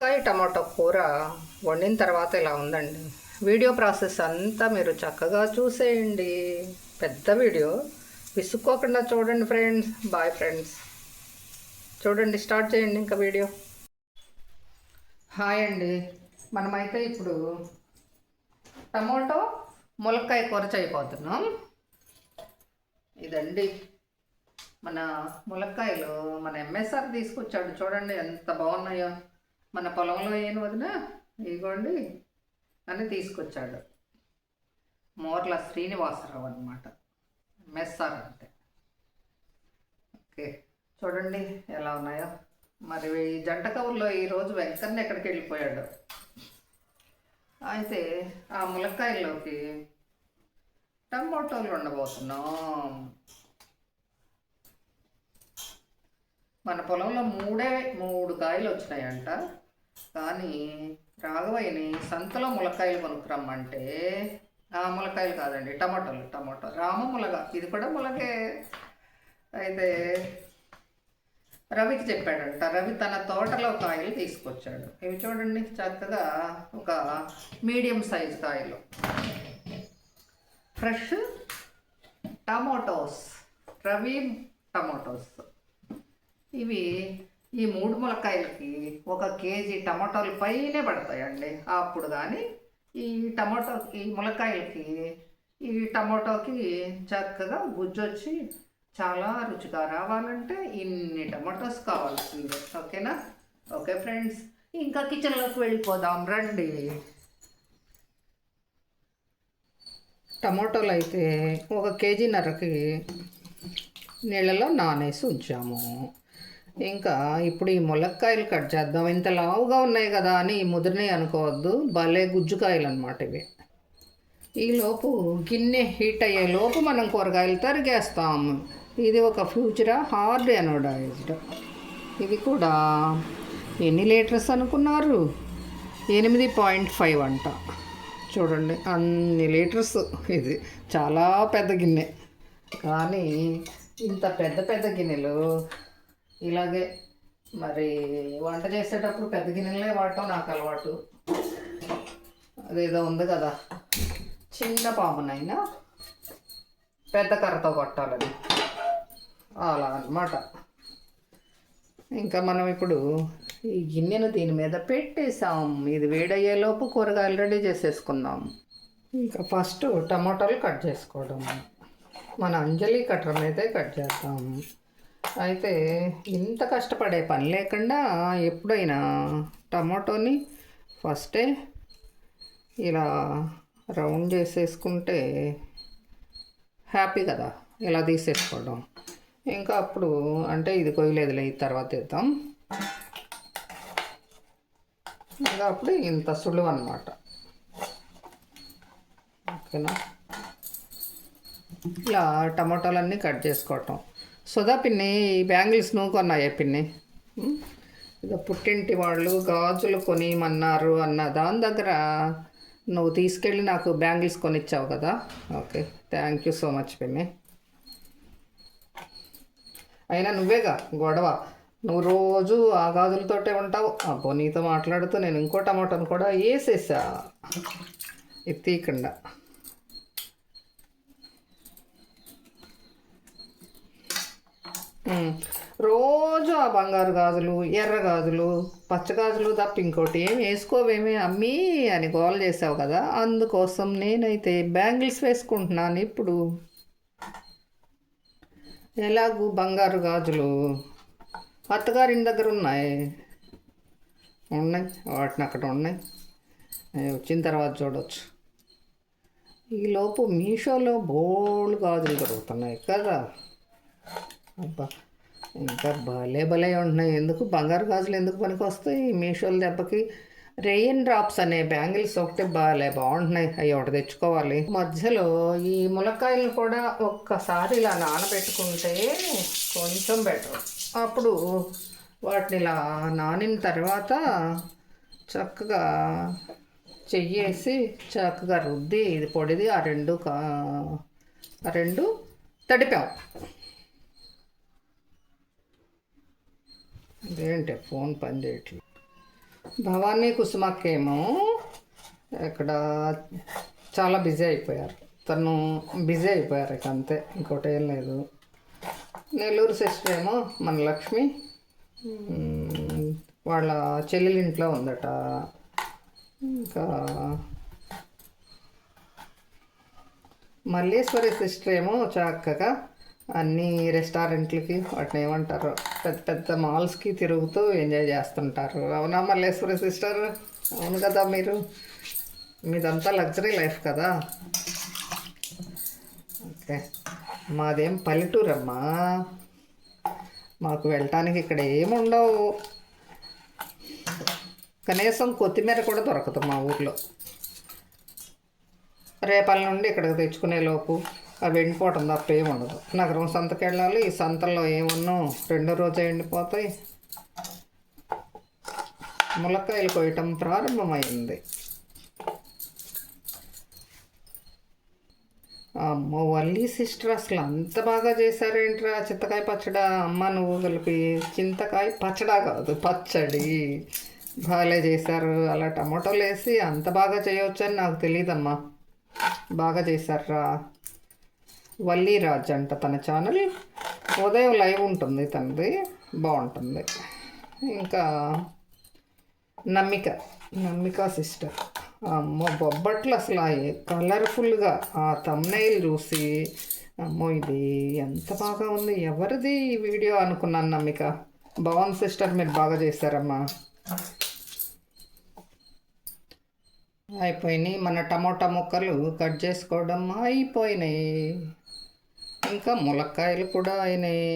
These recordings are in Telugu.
వంకాయ టమాటో కూర వండిన తర్వాత ఇలా ఉందండి. వీడియో ప్రాసెస్ అంతా మీరు చక్కగా చూసేయండి. పెద్ద వీడియో విసుక్కోకుండా చూడండి ఫ్రెండ్స్. Bye friends. చూడండి, స్టార్ట్ చేయండి ఇంకా వీడియో. హాయ్ అండి. మనమైతే ఇప్పుడు టమాటో ములక్కాయ కూర చేయబోతున్నాం. ఇదండి మన ములక్కాయలు. మన ఎంఎస్ఆర్ తీసుకొచ్చాడు, చూడండి ఎంత బాగున్నాయో. మన పొలంలో ఏం వదిన ఇగోండి అని తీసుకొచ్చాడు. మోర్ల శ్రీనివాసరావు అనమాట ఎంఎస్ఆర్ అంటే. ఓకే, చూడండి ఎలా ఉన్నాయో. మరి ఈ జంట కవుల్లో ఈరోజు వెంకన్న ఎక్కడికి వెళ్ళిపోయాడు. అయితే ఆ ములక్కాయల్లోకి టమోటాలు ఉండబోతున్నాం. మన పొలంలో మూడు కాయలు వచ్చినాయంట. కానీ రాఘవయ్యని సంతలో ములక్కాయలు కొనుక్కురమ్మంటే, ఆ ములక్కాయలు కాదండి, టమాటో రామ ములగ, ఇది కూడా ములగే. అయితే రవికి చెప్పాడంట. రవి తన తోటలో కాయలు తీసుకొచ్చాడు. ఇవి చూడండి చక్కగా ఒక మీడియం సైజు కాయలు, ఫ్రెష్ టమాటోస్, రవి టమాటోస్. ఇవి ఈ 3 ములక్కాయలకి 1 కేజీ టమాటోలు పైనే పడతాయండి. అప్పుడు కానీ ఈ ములక్కాయలకి ఈ టమాటోకి చక్కగా గుజ్జొచ్చి చాలా రుచిగా రావాలంటే ఇన్ని టమాటోస్ కావాల్సిందే. ఓకేనా? ఓకే ఫ్రెండ్స్, ఇంకా కిచెన్లోకి వెళ్ళిపోదాం రండి. టమాటోలు అయితే 1 కేజీన్నరకి నీళ్ళలో నానేసి ఉంచాము. ఇంకా ఇప్పుడు ఈ ములక్కాయలు కట్ చేద్దాం. ఇంత లావుగా ఉన్నాయి కదా అని ముదిరినాయి అనుకోవద్దు, భలే గుజ్జుకాయలు అనమాట ఇవి. ఈలోపు గిన్నె హీట్ అయ్యే లోపు మనం కూరగాయలు తరిగేస్తాము. ఇది ఒక ఫ్యూచరా హార్డ్ ఎనోడైజ్డ్. ఇది కూడా ఎన్ని లీటర్స్ అనుకున్నారు? 8.5 అంట. చూడండి అన్ని లీటర్స్. ఇది చాలా పెద్ద గిన్నె. కానీ ఇంత పెద్ద గిన్నెలు ఇలాగే మరి వంట చేసేటప్పుడు పెద్ద గిన్నెలే వాడటం నాకు అలవాటు. అదేదో ఉంది కదా, చిన్న పామునైనా పెద్ద కర్రతో కొట్టాలని, అలా అన్నమాట. ఇంకా మనం ఇప్పుడు ఈ గిన్నెను దీని మీద పెట్టేసాం. ఇది వేడయ్యేలోపు కూరగాయలు రెడీ చేసేసుకుందాం. ఇంకా ఫస్ట్ టమాటాలు కట్ చేసుకోవడం. మన అంజలి కట్టర్ మీదే కట్ చేద్దాం. అయితే ఇంత కష్టపడే పని లేకుండా ఎప్పుడైనా టమాటోని ఫస్టే ఇలా రౌండ్ చేసేసుకుంటే హ్యాపీ కదా, ఇలా తీసేసుకోవడం. ఇంకా అప్పుడు అంటే ఇది కొయ్యలేదులే, తర్వాత ఇద్దాం. ఇంకా అప్పుడు ఇంత సులువు అన్నమాట. ఓకేనా? ఇలా టమాటోలన్నీ కట్ చేసుకోవటం. సుధా పిన్ని, ఈ బ్యాంగిల్స్ నువ్వు కొన్నాయే పిన్ని? ఇక పుట్టింటి వాళ్ళు గాజులు కొనిమన్నారు అన్న దాని దగ్గర నువ్వు తీసుకెళ్ళి నాకు బ్యాంగిల్స్ కొనిచ్చావు కదా. Okay, thank you so much పిన్ని. అయినా నువ్వేగా గొడవ, నువ్వు రోజు ఆ గాజులతోటే ఉంటావు. అబ్బో, నీతో మాట్లాడుతూ నేను ఇంకో టమాటోని కూడా వేసేసా, ఇది తీయకుండా. రోజు ఆ బంగారు గాజులు, ఎర్ర గాజులు, పచ్చ గాజులు తప్ప ఇంకోటి ఏం వేసుకోవేమి అమ్మీ అని గోల చేసావు కదా. అందుకోసం నేనైతే బ్యాంగిల్స్ వేసుకుంటున్నాను ఇప్పుడు. ఎలాగూ బంగారు గాజులు అత్తగారి దగ్గర ఉన్నాయి, వాటిని అక్కడ ఉన్నాయి, వచ్చిన తర్వాత చూడవచ్చు. ఈలోపు మీషోలో బోల్డ్ గాజులు దొరుకుతున్నాయి కదా. అబ్బా, ఇంకా భలే ఉంటున్నాయి. ఎందుకు బంగారు గాజులు ఎందుకు పనికి వస్తాయి? మీషోల దెబ్బకి రెయిన్ డ్రాప్స్ అనే బ్యాంగిల్స్ ఒకటి బాగుంటున్నాయి. అవి ఒకటి తెచ్చుకోవాలి. మధ్యలో ఈ ములక్కాయలు కూడా ఒక్కసారి ఇలా నానబెట్టుకుంటే కొంచెం బెటర్. అప్పుడు వాటిని ఇలా నానిన తర్వాత చక్కగా చెయ్యేసి చక్కగా రుద్ది, ఇది పొడిది ఆ రెండు తడిపాం. ఇదేంటి ఫోన్ పని చేయట్లేదు. భవానీ కుసుమకేమో ఇక్కడ చాలా బిజీ అయిపోయారు. తను బిజీ అయిపోయారు ఇక అంతే, ఇంకోటి ఏం లేదు. నెల్లూరు సిస్టర్ ఏమో మన లక్ష్మి వాళ్ళ చెల్లెలి ఇంట్లో ఉందట. ఇంకా మల్లేశ్వరి సిస్టర్ ఏమో చక్కగా అన్ని రెస్టారెంట్లకి వాటిని ఏమంటారు పెద్ద పెద్ద మాల్స్కి తిరుగుతూ ఎంజాయ్ చేస్తుంటారు. అవునా మల్లేశ్వరి సిస్టర్? అవును కదా, మీదంతా లగ్జరీ లైఫ్ కదా. ఓకే, మాదేం పల్లెటూరు అమ్మా, మాకు వెళ్ళటానికి ఇక్కడ ఏముండవు. కనీసం కొత్తిమీర కూడా దొరకదు మా ఊర్లో. రేపటి నుండి ఇక్కడికి తెచ్చుకునే లోపు అవి ఎండిపోవటం తప్ప ఏమి ఉండదు. నగరం సంతకి వెళ్ళాలి, ఈ సంతల్లో ఏమన్నా రెండో రోజే ఎండిపోతాయి. ములక్కాయలు కోయటం ప్రారంభమైంది. అమ్మో వల్లి సిస్టర్ అసలు అంత బాగా చేశారేంట్రా చింతకాయ పచ్చడా. అమ్మ నువ్వు కలిపి చింతకాయ పచ్చడా కాదు పచ్చడి బాగాలే చేశారు. అలా టమాటోలు వేసి అంత బాగా చేయవచ్చు అని నాకు తెలియదమ్మా, బాగా చేశారా. వల్లి రాజ్ అంట తన ఛానల్, ఉదయం లైవ్ ఉంటుంది తనది, బాగుంటుంది. ఇంకా నమ్మిక సిస్టర్, అమ్మో బొబ్బట్లు అసలు కలర్ఫుల్గా ఆ థంబ్నెయిల్ చూసి అమ్మో ఇది ఎంత బాగా ఉంది, ఎవరిది ఈ వీడియో అనుకున్నాను. నమ్మిక బాగుంది సిస్టర్, మీరు బాగా చేశారమ్మా. అయిపోయినాయి మన టమోటా ముక్కలు కట్ చేసుకోవడం అయిపోయినాయి. ఇంకా ములక్కాయలు కూడా అయినాయి.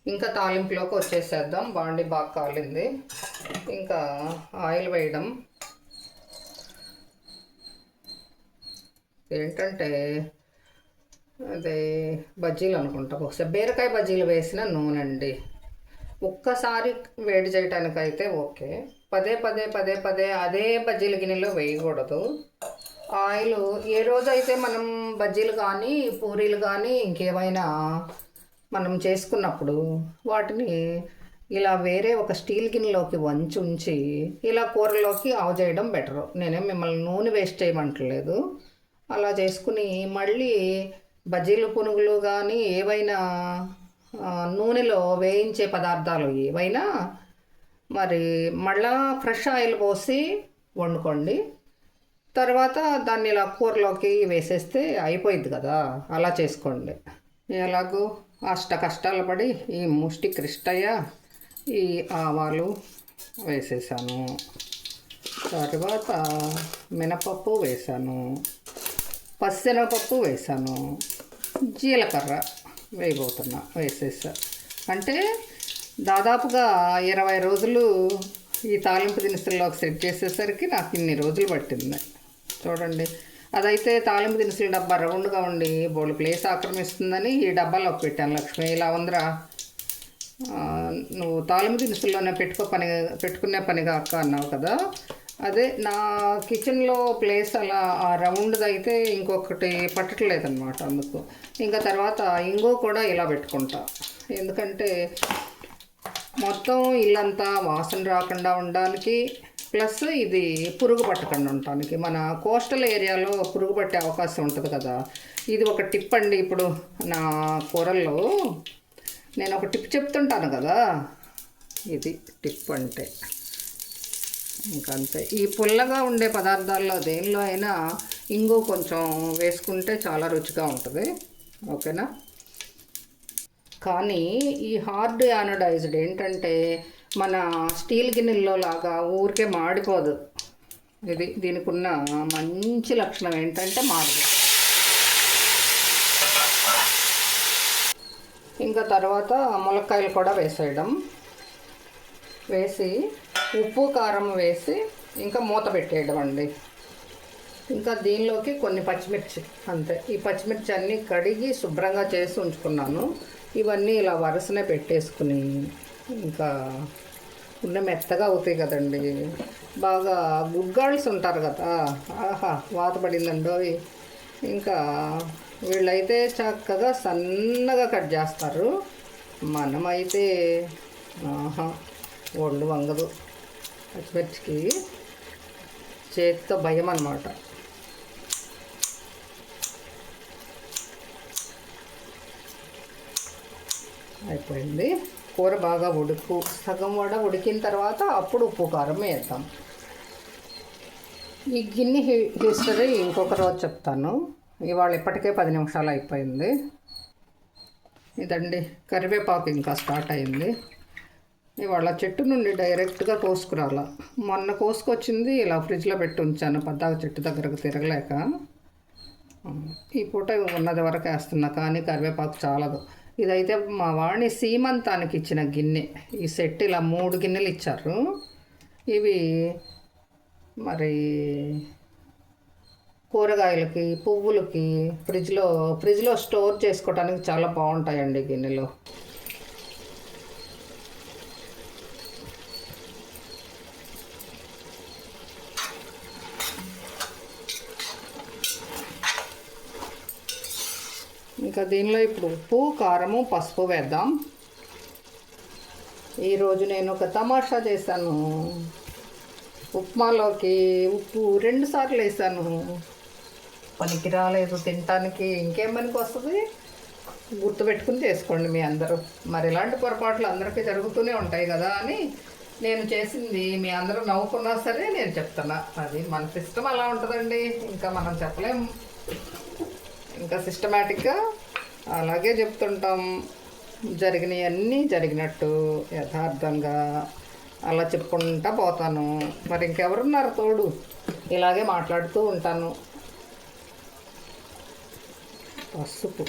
ఇంకా తాలింపులోకి వచ్చేసేద్దాం. బాండి బాగా కాలింది. ఇంకా ఆయిల్ వేయడం ఏంటంటే అదే బజ్జీలు అనుకుంటా, ఒకసారి బీరకాయ బజ్జీలు వేసిన నూనె అండి. ఒక్కసారి వేడి చేయటానికైతే ఓకే, పదే పదే పదే పదే అదే బజ్జీల గిన్నెలో వేయకూడదు. ఆయిల్ ఏ రోజైతే మనం బజ్జీలు కానీ పూరీలు కానీ ఇంకేమైనా మనం చేసుకున్నప్పుడు వాటిని ఇలా వేరే ఒక స్టీల్ గిన్నెలోకి ఉంచి ఇలా కూరలోకి ఆవు చేయడం బెటరు. నేనేం మిమ్మల్ని నూనె వేస్ట్ చేయమంటలేదు. అలా చేసుకుని మళ్ళీ బజ్జీలు పునుగులు కానీ ఏవైనా నూనెలో వేయించే పదార్థాలు ఏవైనా మరి మళ్ళా ఫ్రెష్ ఆయిల్ పోసి వండుకోండి. తర్వాత దాన్ని ఇలా కూరలోకి వేసేస్తే అయిపోయింది కదా, అలా చేసుకోండి. ఎలాగో అష్ట కష్టాలు పడి ఈ ముష్టి క్రిస్టయ్య ఈ ఆవాలు వేసేసాను, తర్వాత మినపప్పు వేసాను, పచ్చెనగపప్పు వేసాను, జీలకర్ర వేసేసా. అంటే దాదాపుగా 20 రోజులు ఈ తాలింపు దినుసుల్లోకి సెట్ చేసేసరికి నాకు ఇన్ని రోజులు పట్టింది చూడండి. అదైతే తాలింపు దినుసుల డబ్బా రౌండ్గా ఉండి బోళ్ళు ప్లేస్ ఆక్రమిస్తుందని ఈ డబ్బాలోకి పెట్టాను. లక్ష్మి ఇలా ఉందిరా, నువ్వు తాలింపు దినుసుల్లోనే పెట్టుకునే పనిగా అక్క అన్నావు కదా, అదే నా కిచెన్లో ప్లేస్ అలా ఆ రౌండ్ది అయితే ఇంకొకటి పట్టట్లేదన్నమాట. అందుకు ఇంకా తర్వాత ఇంగో కూడా ఇలా పెట్టుకుంటా, ఎందుకంటే మొత్తం ఇల్లంతా వాసన రాకుండా ఉండడానికి, ప్లస్ ఇది పురుగు పట్టకుండా ఉండటానికి. మన కోస్టల్ ఏరియాలో పురుగు పట్టే అవకాశం ఉంటుంది కదా, ఇది ఒక టిప్ అండి. ఇప్పుడు నా కూరల్లో నేను ఒక టిప్ చెప్తుంటాను కదా, ఇది టిప్ అంటే ఇంకంతే. ఈ పుల్లగా ఉండే పదార్థాల్లో దేనిలో అయినా ఇంగు కొంచెం వేసుకుంటే చాలా రుచిగా ఉంటుంది, ఓకేనా. కానీ ఈ హార్డ్ యానడైజ్డ్ ఏంటంటే మన స్టీల్ గిన్నెల్లో లాగా ఊరికే మాడిపోదు. దీనికి ఉన్న మంచి లక్షణం ఏంటంటే మాడదు. ఇంకా తర్వాత ములక్కాయలు కూడా వేసి ఉప్పు కారం వేసి ఇంకా మూత పెట్టేయడం అండి. ఇంకా దీనిలోకి కొన్ని పచ్చిమిర్చి, అంతే. ఈ పచ్చిమిర్చి అన్నీ కడిగి శుభ్రంగా చేసి ఉంచుకున్నాను. ఇవన్నీ ఇలా వరుసనే పెట్టేసుకుని ఇంకా మెత్తగా అవుతాయి కదండి, బాగా గుగ్గాల్స్ ఉంటారు కదా, ఆహా వాత పడిందండో. ఇంకా వీళ్ళైతే చక్కగా సన్నగా కట్ చేస్తారు, మనమైతే ఆహా ఒళ్ళు వంగదు. పచ్చిమిర్చికి చేతితో భయం అన్నమాట. అయిపోయింది. కూర బాగా సగం ఉడికిన తర్వాత అప్పుడు ఉప్పు కారం వేద్దాం. ఈ గిన్నె హిస్టరీ ఇంకొక రోజు చెప్తాను. ఇవాళ ఇప్పటికే 10 నిమిషాలు అయిపోయింది. ఇదండి కరివేపాకు ఇంకా స్టార్ట్ అయింది. ఇవాళ చెట్టు నుండి డైరెక్ట్గా కోసుకురాల. మొన్న కోసుకొచ్చింది ఇలా ఫ్రిడ్జ్లో పెట్టి ఉంచాను పద్దాక చెట్టు దగ్గరకు తిరగలేక. ఈ పూట ఉన్నది వరకు వేస్తున్నా, కానీ కరివేపాకు చాలదు. ఇదైతే మా వాడిని సీమంతానికి ఇచ్చిన గిన్నె. ఈ సెట్ ఇలా 3 గిన్నెలు ఇచ్చారు. ఇవి మరి కూరగాయలకి, పువ్వులకి ఫ్రిడ్జ్లో స్టోర్ చేసుకోవడానికి చాలా బాగుంటాయండి గిన్నెలు. ఇంకా దీనిలో ఇప్పుడు ఉప్పు, కారము, పసుపు వేద్దాం. ఈరోజు నేను ఒక తమాషా చేశాను. ఉప్మాలోకి ఉప్పు 2 సార్లు వేసాను. పనికి రాలేదు తినటానికి. ఇంకేం పనికి వస్తుంది? గుర్తుపెట్టుకుని చేసుకోండి మీ అందరూ. మరి ఇలాంటి పొరపాట్లు అందరికీ జరుగుతూనే ఉంటాయి కదా అని నేను చేసింది. మీ అందరూ నవ్వుకున్నా సరే నేను చెప్తున్నా. అది మన సిస్టమ్ అలా ఉంటుందండి. ఇంకా మనం చెప్పలేం. ఇంకా సిస్టమేటిక్గా అలాగే చెప్తుంటాం. జరిగినవన్నీ జరిగినట్టు యథార్థంగా అలా చెప్పుకుంటా పోతాను. మరి ఇంకెవరున్నారు తోడు? ఇలాగే మాట్లాడుతూ ఉంటాను. పసుపు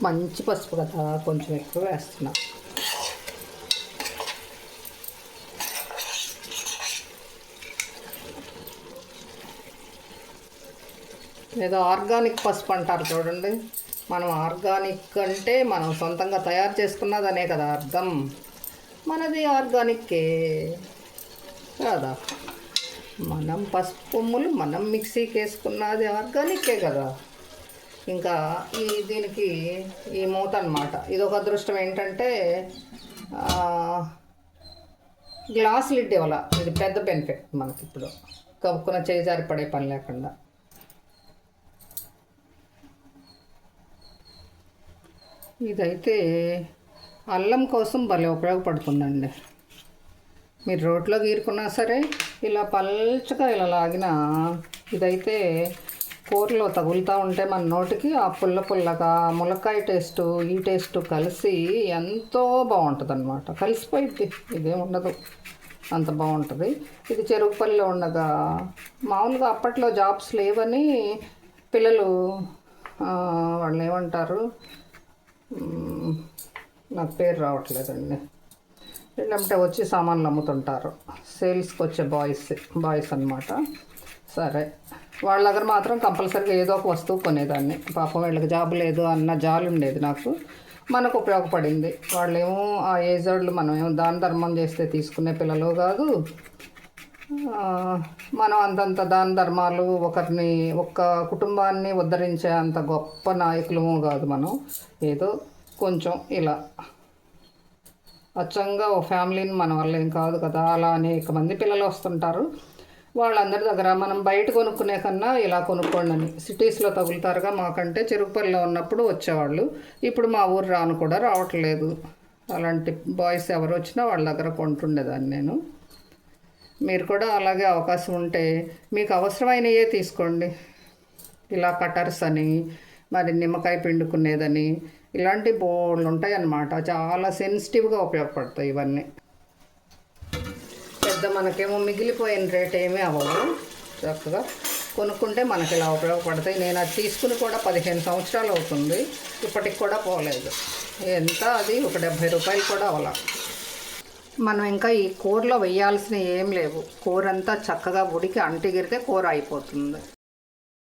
మంచి పసుపు కదా, కొంచెం ఎక్కువ వేస్తున్నా. ఏదో ఆర్గానిక్ పసుపు అంటారు చూడండి. మనం ఆర్గానిక్ అంటే మనం సొంతంగా తయారు చేసుకున్నదనే కదా అర్థం. మనది ఆర్గానిక్కే కదా. మనం పసుపు కొమ్ములు మనం మిక్సీకి వేసుకున్నది ఆర్గానిక్కే కదా. ఇంకా దీనికి ఈ మూత అన్నమాట. ఇది ఒక అదృష్టం ఏంటంటే గ్లాస్ లిడ్ ఇవ్వాల. ఇది పెద్ద బెనిఫిట్ మనకి. ఇప్పుడు కప్పుకున్న చేజారి పడే పని లేకుండా. ఇదైతే అల్లం కోసం భలే ఉపయోగపడుతుందండి. మీరు రోట్లో గీరుకున్నా సరే ఇలా పల్చగా ఇలా లాగిన ఇదైతే కూరలో తగులుతూ ఉంటే మన నోటికి ఆ పుల్లగా ములక్కాయ టేస్టు ఈ టేస్టు కలిసి ఎంతో బాగుంటుంది అన్నమాట. కలిసిపోయింది. ఇదేం ఉండదు, అంత బాగుంటుంది. ఇది చెరుకుపల్లిలో ఉండగా మామూలుగా అప్పట్లో జాబ్స్ లేవని పిల్లలు వాళ్ళు ఏమంటారు, నాకు పేరు రావట్లేదండి, లేదంటే వచ్చి సామాన్లు అమ్ముతుంటారు. సేల్స్కి వచ్చే బాయ్స్ అన్నమాట. సరే, వాళ్ళ దగ్గర మాత్రం కంపల్సరీగా ఏదో ఒక వస్తువు కొనేదాన్ని. పాపం వీళ్ళకి జాబ్ లేదు అన్న జాలి ఉండేది నాకు. మనకు ఉపయోగపడింది. వాళ్ళేమో ఆ ఏజ్డ్లు, మనం ఏమో దాన ధర్మం చేస్తే తీసుకునే పిల్లలు కాదు. మనం అంతంత దాన ధర్మాలు ఒక్క కుటుంబాన్ని ఉద్ధరించే అంత గొప్ప నాయకులము కాదు మనం. ఏదో కొంచెం ఇలా అచ్చంగా ఓ ఫ్యామిలీని మన వల్ల ఏం కాదు కదా. అలా అనేక మంది పిల్లలు వస్తుంటారు. వాళ్ళందరి దగ్గర మనం బయట కొనుక్కునే కన్నా ఇలా కొనుక్కోండి అని. సిటీస్లో తగులుతారుగా. మాకంటే చెరుకుపల్లిలో ఉన్నప్పుడు వచ్చేవాళ్ళు. ఇప్పుడు మా ఊరు రావట్లేదు. అలాంటి బాయ్స్ ఎవరు వచ్చినా వాళ్ళ దగ్గర కొంటుండేదాన్ని నేను. మీరు కూడా అలాగే అవకాశం ఉంటే మీకు అవసరమైనయే తీసుకోండి. ఇలా కటర్స్ అని, మరి నిమ్మకాయ పిండుకునేదని, ఇలాంటి బోళ్ళు ఉంటాయి అన్నమాట. చాలా సెన్సిటివ్గా ఉపయోగపడతాయి ఇవన్నీ. పెద్ద మనకేమో మిగిలిపోయిన రేట్ ఏమీ అవ్వవు. చక్కగా కొనుక్కుంటే మనకి ఇలా ఉపయోగపడతాయి. నేను అది తీసుకుని కూడా 15 సంవత్సరాలు అవుతుంది. ఇప్పటికి కూడా పోలేదు. ఎంత అది ఒక 70 రూపాయలు కూడా అవ్వాల. మనం ఇంకా ఈ కూరలో వేయాల్సినవి ఏం లేవు. కూర అంతా చక్కగా ఉడికి అంటిగిరితే కూర అయిపోతుంది.